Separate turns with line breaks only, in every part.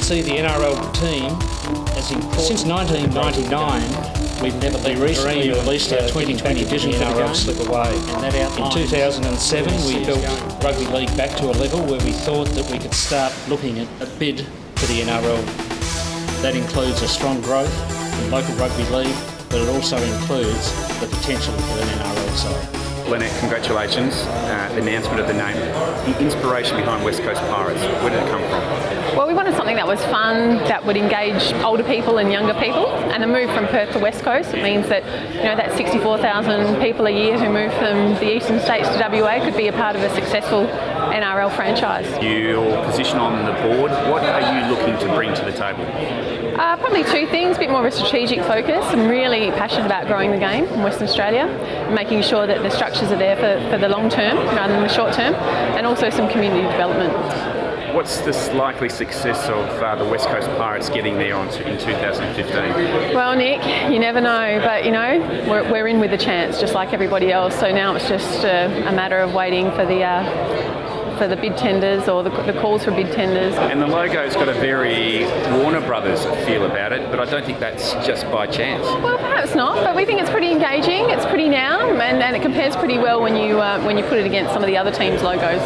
see the NRL team as important. Since 1999, we've never been recently released our 2020 vision for NRL slip away. And that in 2007, we built rugby league back to a level where we thought that we could start looking at a bid for the NRL. That includes a strong growth in local rugby league, but it also includes the potential for an NRL side.
Lynette, congratulations. The announcement of the name, the inspiration behind West Coast Pirates, where did it come from?
Well, we wanted something that was fun, that would engage older people and younger people, and the move from Perth to West Coast, it means that, you know, that 64,000 people a year who move from the eastern states to WA could be a part of a successful NRL franchise.
Your position on the board, what are you looking to bring to the table?
Probably two things, a bit more of a strategic focus. I'm really passionate about growing the game in Western Australia, making sure that the structures are there for the long term rather than the short term, and also some community development.
What's the likely success of the West Coast Pirates getting there in 2015?
Well, Nick, you never know, but you know, we're in with a chance, just like everybody else. So now it's just a matter of waiting for the bid tenders or the calls for bid tenders. And
the logo's got a very Warner Brothers feel about it, but I don't think that's just by chance.
Well, perhaps not, but we think it's pretty engaging, it's pretty now, and it compares pretty well when you put it against some of the other teams' logos.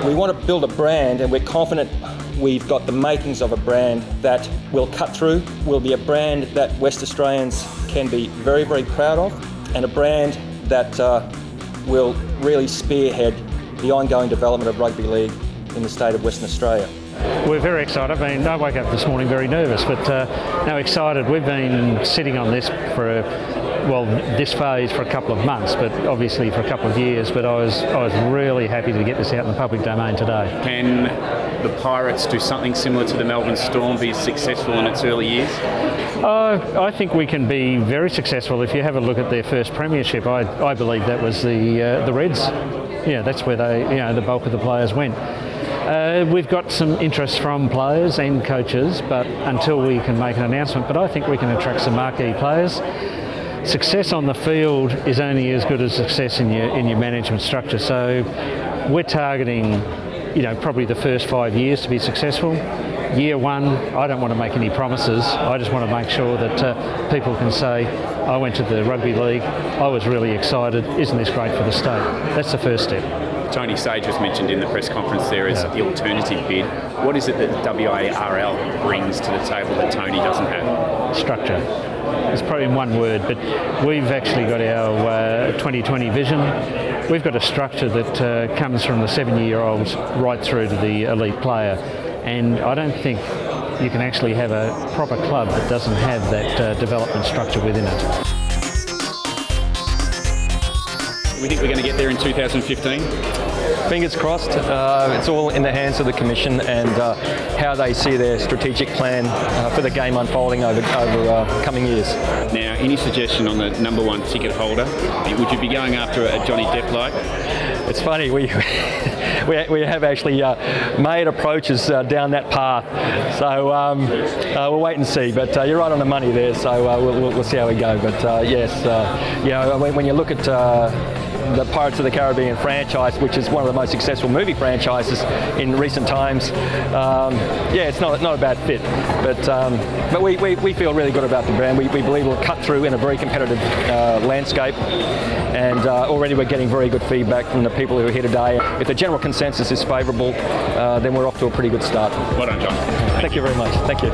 We want to build a brand, and we're confident we've got the makings of a brand that will cut through, will be a brand that West Australians can be very, very proud of, and a brand that will really spearhead the ongoing development of rugby league in the state of Western Australia.
We're very excited. I mean, I woke up this morning very nervous, but no, excited. We've been sitting on this for this phase for a couple of months, but obviously for a couple of years. But I was really happy to get this out in the public domain today.
Can the Pirates do something similar to the Melbourne Storm, be successful in its early years?
I think we can be very successful. If you have a look at their first premiership, I believe that was the Reds. Yeah, that's where the bulk of the players went. We've got some interest from players and coaches, but until we can make an announcement, but I think we can attract some marquee players. Success on the field is only as good as success in your management structure. So we're targeting, probably the first 5 years to be successful. Year one, I don't want to make any promises. I just want to make sure that people can say, I went to the rugby league, I was really excited, isn't this great for the state? That's the first step.
Tony Sage was mentioned in the press conference there as the alternative bid. What is it that the WARL brings to the table that Tony doesn't have?
Structure. It's probably in one word, but we've actually got our 2020 vision. We've got a structure that comes from the 7-year-olds right through to the elite player. And I don't think you can actually have a proper club that doesn't have that development structure within it.
We think we're going to get there in 2015?
Fingers crossed. It's all in the hands of the Commission and how they see their strategic plan for the game unfolding over coming years.
Now, any suggestion on the #1 ticket holder? Would you be going after a Johnny Depp-like?
It's funny, we have actually made approaches down that path, so we'll wait and see. But you're right on the money there, so we'll see how we go. But yes, when you look at the Pirates of the Caribbean franchise, which is one of the most successful movie franchises in recent times, it's not a bad fit. But we feel really good about the brand. We believe we'll cut through in a very competitive landscape, and already we're getting very good feedback from the people who are here today. If the general consensus is favourable, then we're off to a pretty good start.
Well done, John.
Thank you very much. Thank you.